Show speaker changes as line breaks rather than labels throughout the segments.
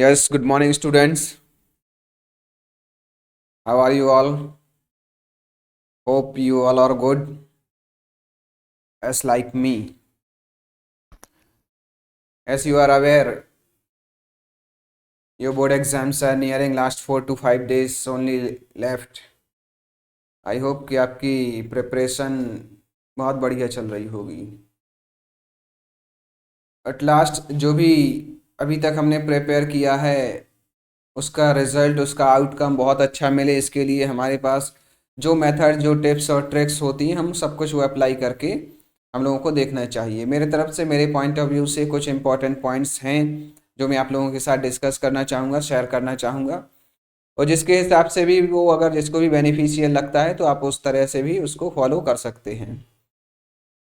Yes, good morning, students. How are you all? Hope you all are good, as like me. As you are aware, your board exams are nearing last 4 to 5 days only left. I hope कि आपकी preparation बहुत बढ़िया चल रही होगी. At last जो भी अभी तक हमने प्रिपेयर किया है उसका रिजल्ट, उसका आउटकम बहुत अच्छा मिले, इसके लिए हमारे पास जो मेथड, जो टिप्स और ट्रिक्स होती हैं, हम सब कुछ वो अप्लाई करके हम लोगों को देखना चाहिए. मेरे तरफ से, मेरे पॉइंट ऑफ व्यू से कुछ इंपॉर्टेंट पॉइंट्स हैं जो मैं आप लोगों के साथ डिस्कस करना चाहूँगा, शेयर करना चाहूँगा, और जिसके हिसाब से भी वो, अगर जिसको भी बेनिफिशियल लगता है तो आप उस तरह से भी उसको फॉलो कर सकते हैं.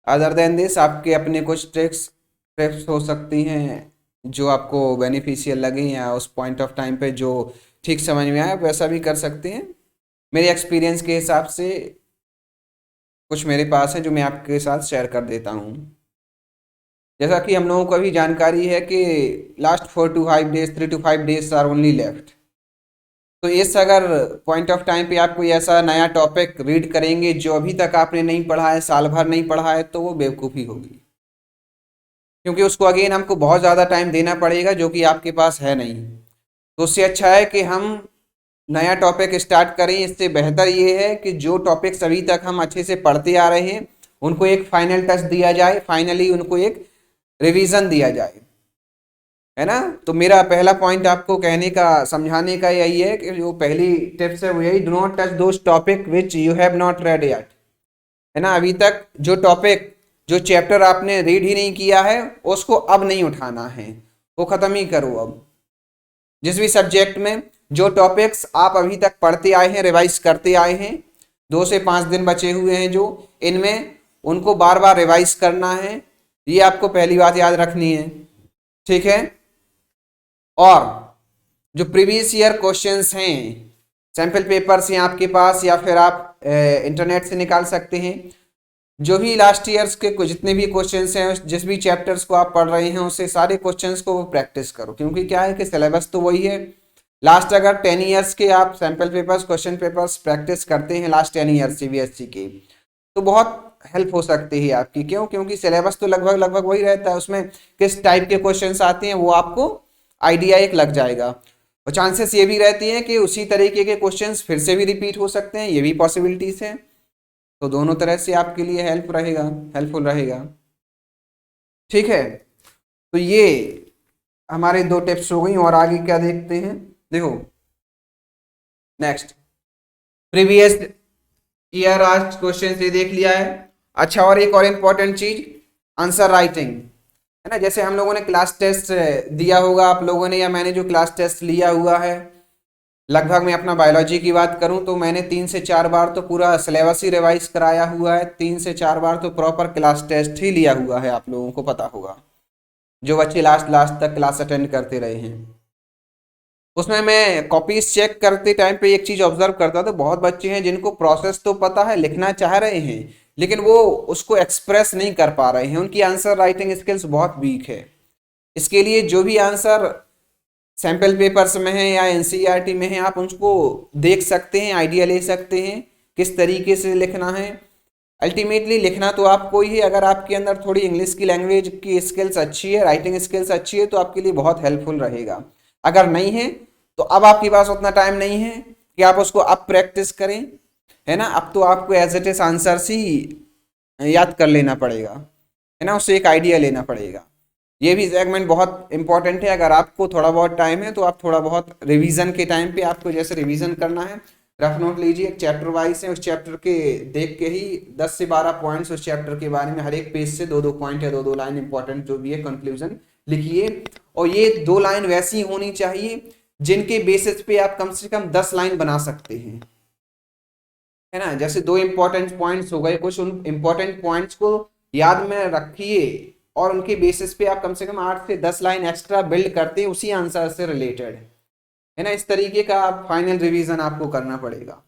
अदर देन दिस, आपके अपने कुछ ट्रिक्स टिप्स हो सकती हैं जो आपको बेनिफिशियल लगे, या उस पॉइंट ऑफ टाइम पे जो ठीक समझ में आए वैसा भी कर सकते हैं. मेरे एक्सपीरियंस के हिसाब से कुछ मेरे पास है जो मैं आपके साथ शेयर कर देता हूँ. जैसा कि हम लोगों को अभी जानकारी है कि last 4 to 5 days, 3 to 5 days are only left. तो इस अगर पॉइंट ऑफ टाइम पे आप कोई ऐसा नया टॉपिक रीड करेंगे जो अभी तक आपने नहीं पढ़ा है, साल भर नहीं पढ़ा है, तो वो बेवकूफ़ी होगी, क्योंकि उसको अगेन हमको बहुत ज़्यादा टाइम देना पड़ेगा जो कि आपके पास है नहीं. तो उससे अच्छा है कि हम नया टॉपिक स्टार्ट करें. इससे बेहतर ये है कि जो टॉपिक्स अभी तक हम अच्छे से पढ़ते आ रहे हैं उनको एक फाइनल टच दिया जाए, फाइनली उनको एक रिवीजन दिया जाए, है ना. तो मेरा पहला पॉइंट आपको कहने का, समझाने का यही है कि जो पहली टिप्स है वो यही: do not touch those topic which you have not red yet. है ना, अभी तक जो टॉपिक, जो चैप्टर आपने रीड ही नहीं किया है उसको अब नहीं उठाना है, वो ख़त्म ही करो. अब जिस भी सब्जेक्ट में जो टॉपिक्स आप अभी तक पढ़ते आए हैं, रिवाइज करते आए हैं, 2 से 5 दिन बचे हुए हैं जो, इनमें उनको बार बार रिवाइज करना है. ये आपको पहली बात याद रखनी है, ठीक है. और जो प्रीवियस ईयर क्वेश्चंस हैं, सैम्पल पेपर्स हैं आपके पास, या फिर आप इंटरनेट से निकाल सकते हैं. जो भी लास्ट ईयर्स के जितने भी क्वेश्चंस हैं, जिस भी चैप्टर्स को आप पढ़ रहे हैं उससे सारे क्वेश्चंस को प्रैक्टिस करो, क्योंकि क्या है कि सिलेबस तो वही है. लास्ट अगर 10 ईयर्स के आप sample papers, question papers practice करते हैं लास्ट 10 ईयर्स सीबीएसई के, तो बहुत हेल्प हो सकती है आपकी. क्यों? क्योंकि सिलेबस तो लगभग लगभग वही रहता है, उसमें किस टाइप के क्वेश्चंस आते हैं वो आपको आइडिया एक लग जाएगा. और चांसेस ये भी रहती हैं कि उसी तरीके के क्वेश्चंस फिर से भी रिपीट हो सकते हैं, ये भी पॉसिबिलिटीज हैं. तो दोनों तरह से आपके लिए हेल्पफुल रहेगा. ठीक है, तो ये हमारे 2 टिप्स हो गई. और आगे क्या देखते हैं, देखो नेक्स्ट, प्रीवियस ईयर आज क्वेश्चन ये देख लिया है. अच्छा, और एक और इम्पॉर्टेंट चीज, आंसर राइटिंग, है ना. जैसे हम लोगों ने क्लास टेस्ट दिया होगा, आप लोगों ने, या मैंने जो क्लास टेस्ट लिया हुआ है, लगभग मैं अपना बायोलॉजी की बात करूं तो मैंने 3 से 4 बार तो पूरा सिलेबस ही रिवाइज कराया हुआ है. 3 से 4 बार तो प्रॉपर क्लास टेस्ट ही लिया हुआ है, आप लोगों को पता होगा, जो बच्चे लास्ट लास्ट तक क्लास अटेंड करते रहे हैं. उसमें मैं कॉपीज चेक करते टाइम पे एक चीज ऑब्जर्व करता था, बहुत बच्चे हैं जिनको प्रोसेस तो पता है, लिखना चाह रहे हैं, लेकिन वो उसको एक्सप्रेस नहीं कर पा रहे हैं. उनकी आंसर राइटिंग स्किल्स बहुत वीक है. इसके लिए जो भी आंसर सैम्पल पेपर्स में है या एनसीईआरटी में है, आप उसको देख सकते हैं, आइडिया ले सकते हैं किस तरीके से लिखना है. अल्टीमेटली लिखना तो आपको ही है. अगर आपके अंदर थोड़ी इंग्लिश की लैंग्वेज की स्किल्स अच्छी है, राइटिंग स्किल्स अच्छी है, तो आपके लिए बहुत हेल्पफुल रहेगा. अगर नहीं है तो अब आपके पास उतना टाइम नहीं है कि आप उसको अब प्रैक्टिस करें, है ना. अब तो आपको एज इट इज आंसर ही याद कर लेना पड़ेगा, है ना, उससे एक आइडिया लेना पड़ेगा. ये भी सेगमेंट बहुत इंपॉर्टेंट है. अगर आपको थोड़ा बहुत टाइम है तो आप थोड़ा बहुत रिवीजन के टाइम पे आपको जैसे रिवीजन करना है, रफ नोट लीजिए, एक चैप्टर वाइज है, उस चैप्टर के देख के ही 10 से 12 पॉइंट्स उस चैप्टर के बारे में, हर एक पेज से 2-2 पॉइंट या 2-2 लाइन इंपॉर्टेंट जो भी है कंक्लूजन लिखिए. और ये 2 लाइन वैसी होनी चाहिए जिनके बेसिस पे आप कम से कम 10 लाइन बना सकते हैं, है ना. जैसे 2 इंपॉर्टेंट पॉइंट्स हो गए, कुछ उन इंपॉर्टेंट पॉइंट्स को याद में रखिए और उनके बेसिस पे आप कम से कम 8 से 10 लाइन एक्स्ट्रा बिल्ड करते हैं उसी आंसर से रिलेटेड, है ना. इस तरीके का आप फाइनल रिवीजन आपको करना पड़ेगा.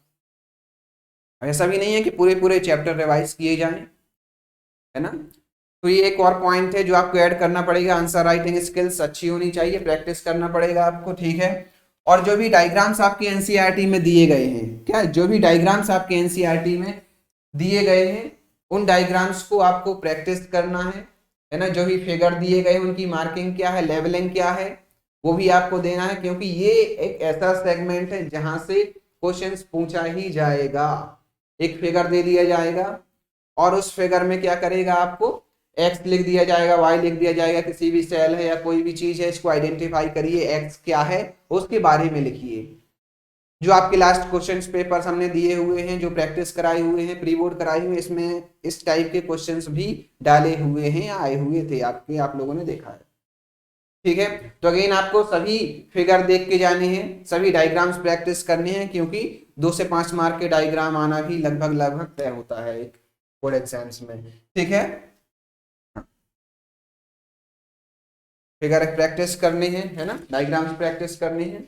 ऐसा भी नहीं है कि पूरे पूरे चैप्टर रिवाइज किए जाएं, है ना. तो ये एक और पॉइंट है जो आपको ऐड करना पड़ेगा। आंसर राइटिंग स्किल्स अच्छी होनी चाहिए, प्रैक्टिस करना पड़ेगा आपको, ठीक है। और जो भी डायग्राम्स आपके एनसीईआरटी में दिए गए हैं, क्या जो भी डायग्राम्स आपके एनसीईआरटी में दिए गए हैं उन डायग्राम्स को आपको प्रैक्टिस करना है ना। जो भी फिगर दिए गए हैं उनकी मार्किंग क्या है, लेवलिंग क्या है, वो भी आपको देना है, क्योंकि ये एक ऐसा सेगमेंट है जहां से क्वेश्चंस पूछा ही जाएगा। एक फिगर दे दिया जाएगा और उस फिगर में क्या करेगा, आपको एक्स लिख दिया जाएगा, वाई लिख दिया जाएगा, किसी भी सेल है या कोई भी चीज है इसको आइडेंटिफाई करिए, एक्स क्या है उसके बारे में लिखिए। जो आपके लास्ट क्वेश्चंस पेपर्स हमने दिए हुए हैं, जो प्रैक्टिस कराए हुए हैं, प्री बोर्ड कराए हुए, इसमें इस टाइप के क्वेश्चंस भी डाले हुए हैं या आए हुए थे आपके, आप लोगों ने देखा है, ठीक है। तो अगेन आपको सभी फिगर देख के जाने हैं, सभी डायग्राम्स प्रैक्टिस करने हैं, क्योंकि 2 से 5 मार्क के डायग्राम आना भी लगभग लगभग तय होता है एक बोर्ड एग्जाम्स में, ठीक है। फिगर प्रैक्टिस करने हैं, है ना, डायग्राम्स प्रैक्टिस करने हैं।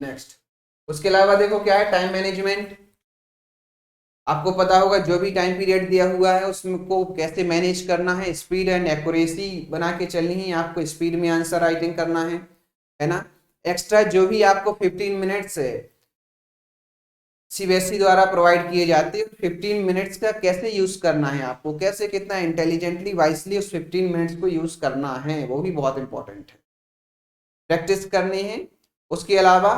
नेक्स्ट, उसके अलावा देखो क्या है, टाइम मैनेजमेंट। आपको पता होगा जो भी टाइम पीरियड दिया हुआ है उसको कैसे मैनेज करना है, स्पीड एंड एक्यूरेसी बना के चलनी है आपको, स्पीड में आंसर राइटिंग करना है ना। एक्स्ट्रा जो भी आपको 15 मिनट्स सीबीएसई द्वारा प्रोवाइड किए जाते हैं, 15 मिनट्स का कैसे यूज करना है आपको, कैसे कितना इंटेलिजेंटली वाइसली उस 15 मिनट्स को यूज करना है, वो भी बहुत इंपॉर्टेंट है, प्रैक्टिस करनी है। उसके अलावा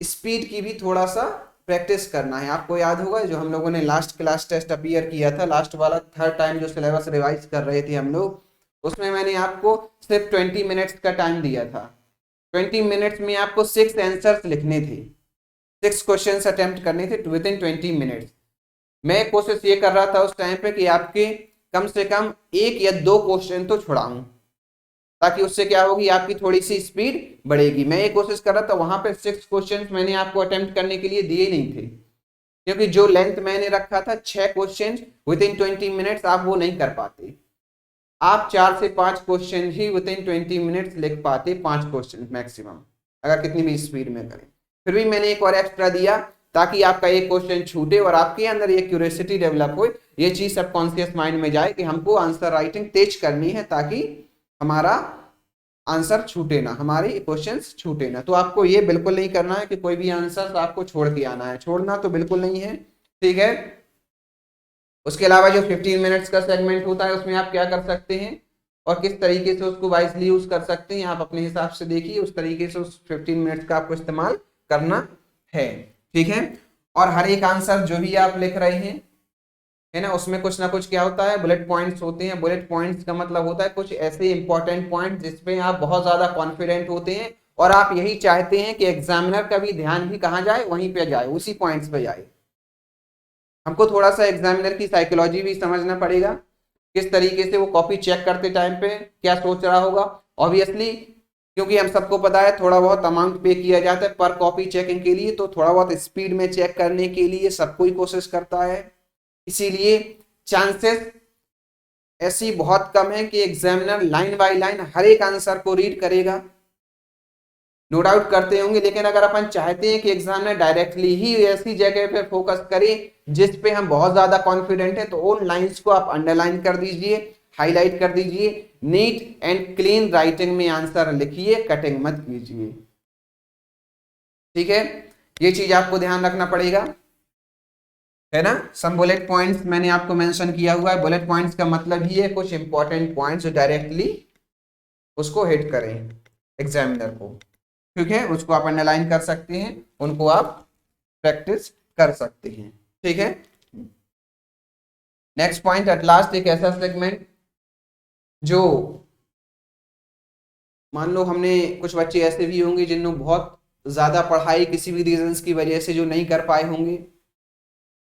स्पीड की भी थोड़ा सा प्रैक्टिस करना है। आपको याद होगा जो हम लोगों ने लास्ट क्लास टेस्ट अपीयर किया था, लास्ट वाला थर्ड टाइम जो सिलेबस रिवाइज कर रहे थे हम लोग, उसमें मैंने आपको सिर्फ 20 मिनट्स का टाइम दिया था। 20 मिनट्स में आपको 6 आंसर्स लिखने थे, 6 क्वेश्चंस अटेम्प्ट करने थे विद इन 20 मिनट्स। मैं कोशिश ये कर रहा था उस टाइम पे कि आपके कम से कम 1 या 2 क्वेश्चन तो छुड़ाऊं, ताकि उससे क्या होगी, आपकी थोड़ी सी स्पीड बढ़ेगी। मैं ये कोशिश कर रहा था, वहां पे 6 क्वेश्चंस मैंने आपको अटेम्प्ट करने के लिए दिए नहीं थे, क्योंकि जो लेंथ मैंने रखा था 6 क्वेश्चंस विद इन 20 मिनट्स, आप वो नहीं कर पाते। आप 4 से 5 question he with in 20 minutes लिख पाते, 5 क्वेश्चन मैक्सिमम, अगर कितनी भी स्पीड में करें। फिर भी मैंने एक और एक्स्ट्रा दिया ताकि आपका एक क्वेश्चन छूटे और आपके अंदर ये क्यूरियोसिटी डेवलप हो, ये चीज सबकॉन्शियस माइंड में जाए कि हमको आंसर राइटिंग तेज करनी है, ताकि हमारा आंसर छूटे ना, हमारे क्वेश्चंस छूटे ना। तो आपको ये बिल्कुल नहीं करना है कि कोई भी आंसर आपको छोड़ के आना है, छोड़ना तो बिल्कुल नहीं है, ठीक है। उसके अलावा जो 15 मिनट्स का सेगमेंट होता है उसमें आप क्या कर सकते हैं और किस तरीके से उसको वाइजली यूज कर सकते हैं, आप अपने हिसाब से देखिए, उस तरीके से उस 15 मिनट्स का आपको इस्तेमाल करना है, ठीक है। और हर एक आंसर जो भी आप लिख रहे हैं, है ना, उसमें कुछ ना कुछ क्या होता है, बुलेट पॉइंट्स होते हैं। बुलेट पॉइंट्स का मतलब होता है कुछ ऐसे इंपॉर्टेंट पॉइंट जिसपे आप बहुत ज्यादा कॉन्फिडेंट होते हैं और आप यही चाहते हैं कि एग्जामिनर का भी ध्यान भी कहाँ जाए, वहीं पे जाए, उसी पॉइंट्स पे जाए। हमको थोड़ा सा एग्जामिनर की साइकोलॉजी भी समझना पड़ेगा, किस तरीके से वो कॉपी चेक करते टाइम पे क्या सोच रहा होगा। ऑब्वियसली क्योंकि हम सबको पता है थोड़ा बहुत अमाउंट पे किया जाता है पर कॉपी चेकिंग के लिए, तो थोड़ा बहुत स्पीड में चेक करने के लिए सब कोई कोशिश करता है, इसीलिए चांसेस ऐसी बहुत कम है कि एग्जामिनर लाइन बाय लाइन हर एक आंसर को रीड करेगा। नो डाउट करते होंगे, लेकिन अगर अपन चाहते हैं कि एग्जामिनर डायरेक्टली ही ऐसी जगह पे फोकस करे जिस पे हम बहुत ज्यादा कॉन्फिडेंट है, तो उन लाइंस को आप अंडरलाइन कर दीजिए, हाईलाइट कर दीजिए, नीट एंड क्लीन राइटिंग में आंसर लिखिए, कटिंग मत कीजिए, ठीक है। ये चीज आपको ध्यान रखना पड़ेगा, है ना। सम बुलेट पॉइंट्स मैंने आपको मेंशन किया हुआ है। बुलेट पॉइंट्स का मतलब ही है कुछ इंपॉर्टेंट पॉइंट्स जो डायरेक्टली उसको हिट करें एग्जामिनर को, ठीक है। उसको आप अंडरलाइन कर सकते हैं, उनको आप प्रैक्टिस कर सकते हैं, ठीक है। नेक्स्ट पॉइंट, एट लास्ट एक ऐसा सेगमेंट जो, मान लो हमने कुछ बच्चे ऐसे भी होंगे जिन्होंने बहुत ज्यादा पढ़ाई किसी भी रीजंस की वजह से जो नहीं कर पाए होंगे,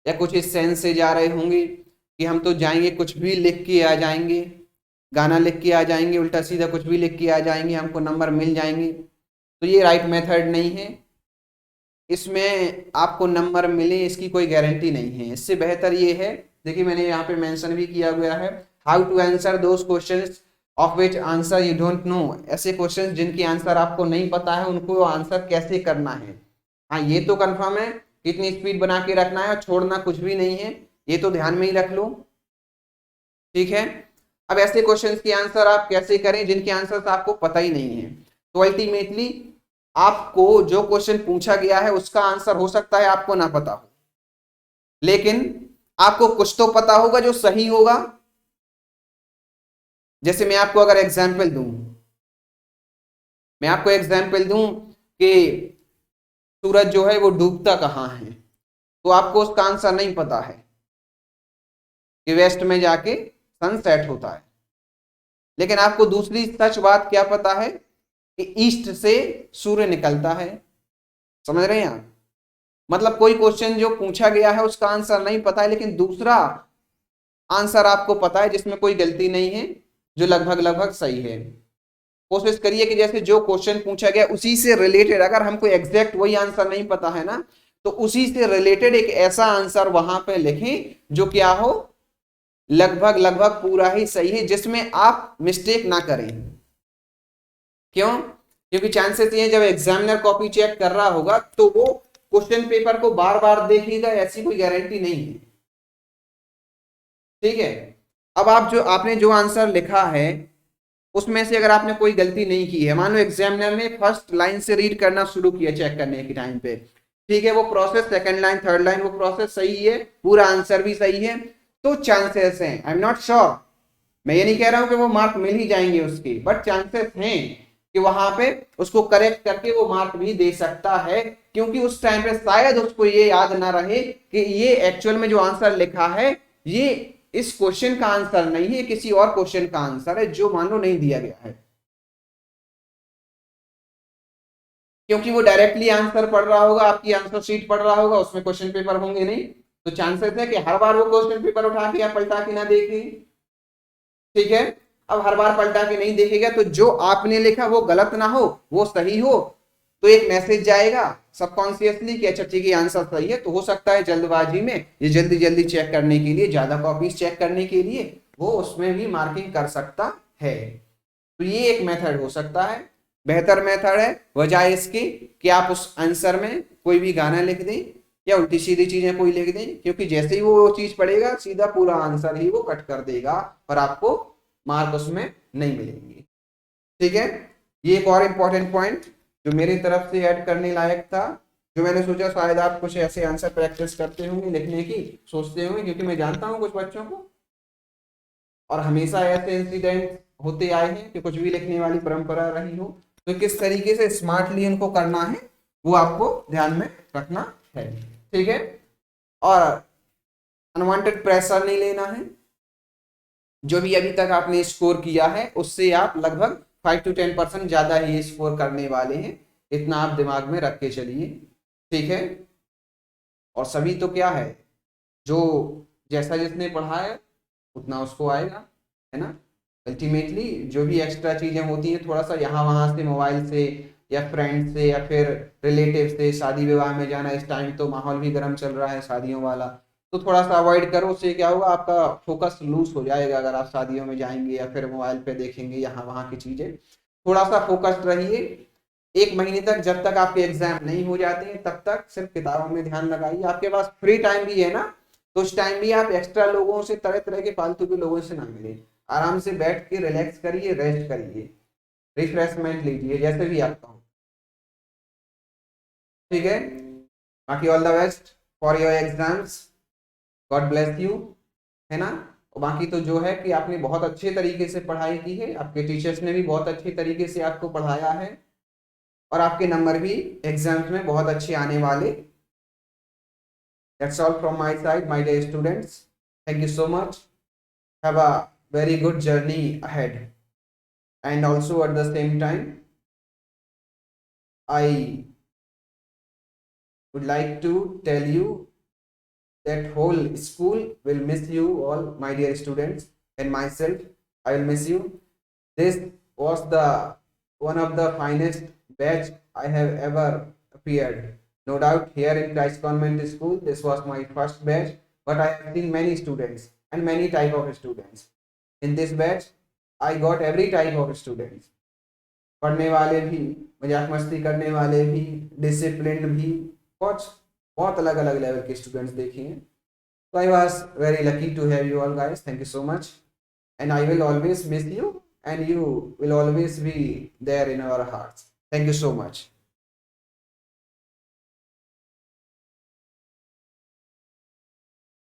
या कुछ इस सेंस से जा रहे होंगे कि हम तो जाएंगे कुछ भी लिख के आ जाएंगे, गाना लिख के आ जाएंगे, उल्टा सीधा कुछ भी लिख के आ जाएंगे, हमको नंबर मिल जाएंगे। तो ये राइट मेथड नहीं है, इसमें आपको नंबर मिले इसकी कोई गारंटी नहीं है। इससे बेहतर ये है, देखिए मैंने यहाँ पे मेंशन भी किया गया है, how to answer those questions of which answer you don't know. ऐसे क्वेश्चंस जिनकी आंसर आपको नहीं पता है उनको आंसर कैसे करना है। हाँ ये तो कंफर्म है, कितनी स्पीड बना के रखना है और छोड़ना कुछ भी नहीं है, ये तो ध्यान में ही रख लो, ठीक है। अब ऐसे क्वेश्चंस के आंसर आप कैसे करें जिनके आंसर आपको पता ही नहीं है। तो अल्टीमेटली आपको जो क्वेश्चन पूछा गया है उसका आंसर हो सकता है आपको ना पता हो, लेकिन आपको कुछ तो पता होगा जो सही होगा। जैसे मैं आपको अगर एग्जाम्पल दूं, मैं आपको एग्जाम्पल दूं कि सूरज जो है वो डूबता कहाँ है, तो आपको उसका आंसर नहीं पता है कि वेस्ट में जाके सनसेट होता है, लेकिन आपको दूसरी सच बात क्या पता है कि ईस्ट से सूर्य निकलता है। समझ रहे हैं आप? मतलब कोई क्वेश्चन जो पूछा गया है उसका आंसर नहीं पता है, लेकिन दूसरा आंसर आपको पता है जिसमें कोई गलती नहीं है, जो लगभग लगभग सही है। कोशिश करिए कि जैसे जो क्वेश्चन पूछा गया उसी से रिलेटेड, अगर हमको एग्जैक्ट वही आंसर नहीं पता है ना, तो उसी से रिलेटेड एक ऐसा आंसर वहां पे लिखें जो क्या हो, लगभग लगभग पूरा ही सही है, जिसमें आप मिस्टेक ना करें। क्यों? क्योंकि चांसेस ये जब एग्जामिनर कॉपी चेक कर रहा होगा तो वो क्वेश्चन पेपर को बार बार देखेगा, ऐसी कोई गारंटी नहीं है, ठीक है। अब आप जो आपने जो आंसर लिखा है उसमें से अगर आपने कोई गलती नहीं की है, मान लो एग्जामिनर ने फर्स्ट लाइन से रीड करना शुरू किया चेक करने के टाइम पे, ठीक है, वो process second line third line वो प्रोसेस सही है, पूरा आंसर भी सही है, तो चांसेस हैं, आई एम नॉट श्योर, मैं ये नहीं कह रहा हूं कि वो मार्क मिल ही जाएंगे उसके, बट चांसेस हैं कि वहां पे उसको करेक्ट करके वो मार्क भी दे सकता है, क्योंकि उस टाइम पे शायद उसको ये याद ना रहे कि ये एक्चुअल में जो आंसर लिखा है ये इस क्वेश्चन का आंसर नहीं है, किसी और क्वेश्चन का आंसर है जो मान लो नहीं दिया गया है, क्योंकि वो डायरेक्टली आंसर पढ़ रहा होगा, आपकी आंसर शीट पढ़ रहा होगा, उसमें क्वेश्चन पेपर होंगे नहीं, तो चांसेस है कि हर बार वो क्वेश्चन पेपर उठा के या पलटा के ना देखे, ठीक है। अब हर बार पलटा के नहीं देखेगा तो जो आपने लिखा वो गलत ना हो, वो सही हो, तो एक मैसेज जाएगा सबकॉन्शियसली कि अच्छा ठीक है आंसर सही है, तो हो सकता है जल्दबाजी में ये जल्दी जल्दी चेक करने के लिए, ज्यादा कॉपीज चेक करने के लिए वो उसमें भी मार्किंग कर सकता है। तो ये एक मेथड हो सकता है, बेहतर मेथड है, वजह इसकी कि आप उस आंसर में कोई भी गाना लिख दें या उल्टी सीधी चीजें कोई लिख दें, क्योंकि जैसे ही वो चीज पढ़ेगा सीधा पूरा आंसर ही वो कट कर देगा और आपको मार्क उसमें नहीं मिलेंगे, ठीक है। ये एक और इम्पोर्टेंट पॉइंट जो मेरी तरफ से ऐड करने लायक था, जो मैंने सोचा शायद आप कुछ ऐसे आंसर प्रैक्टिस करते होंगे लिखने की, सोचते होंगे, क्योंकि मैं जानता हूँ कुछ बच्चों को, और हमेशा ऐसे इंसिडेंट होते आए हैं कि कुछ भी लिखने वाली परंपरा रही हो, तो किस तरीके से स्मार्टली उनको करना है वो आपको ध्यान में रखना है, ठीक है। और अनवांटेड प्रेशर नहीं लेना है, जो भी अभी तक आपने स्कोर किया है उससे आप लगभग 5 to 10% ज्यादा ही स्कोर करने वाले हैं, इतना आप दिमाग में रख के चलिए, ठीक है। और सभी तो क्या है, जो जैसा जिसने पढ़ा है उतना उसको आएगा, है ना। अल्टीमेटली जो भी एक्स्ट्रा चीजें होती हैं थोड़ा सा यहाँ वहां से मोबाइल से या फ्रेंड से या फिर रिलेटिव से, शादी विवाह में जाना, इस टाइम तो माहौल भी गर्म चल रहा है शादियों वाला, तो थोड़ा सा अवॉइड करो, उससे क्या होगा आपका फोकस लूज हो जाएगा, अगर आप शादियों में जाएंगे या फिर मोबाइल पे देखेंगे यहाँ वहाँ की चीजें, थोड़ा सा फोकस्ड रहिए। 1 महीने तक जब तक आपके एग्जाम नहीं हो जाते हैं तब तक सिर्फ किताबों में ध्यान लगाइए, आपके पास फ्री टाइम भी है ना, तो उस टाइम भी आप एक्स्ट्रा लोगों से, तरह तरह के फालतू के लोगों से ना मिले, आराम से बैठ के रिलैक्स करिए, रेस्ट करिए, रिफ्रेशमेंट लीजिए, जैसे भी आपका हो, ठीक है। बाकी all the best for your exams, God bless you, है ना। और बाकी तो जो है कि आपने बहुत अच्छे तरीके से पढ़ाई की है, आपके टीचर्स ने भी बहुत अच्छे तरीके से आपको पढ़ाया है, और आपके नंबर भी एग्जाम्स में बहुत अच्छे आने वाले। That's all from my side, my dear students. Thank you so much. Have a very good journey ahead. And also at the same time, I would like to tell you that whole school will miss you all, my dear students, and myself. I will miss you. This was the one of the finest batch I have ever appeared. No doubt here in Christ Convent School, this was my first batch, but I have seen many students and many type of students. In this batch, I got every type of students. पढ़ने वाले भी, मजाक मस्ती करने वाले भी, discipline भी, बहुत बहुत अलग अलग लेवल के स्टूडेंट्स देखे हैं। So I was very lucky to have you all guys. Thank you so much. And I will always miss you, and you will always be there in our hearts. Thank you so much.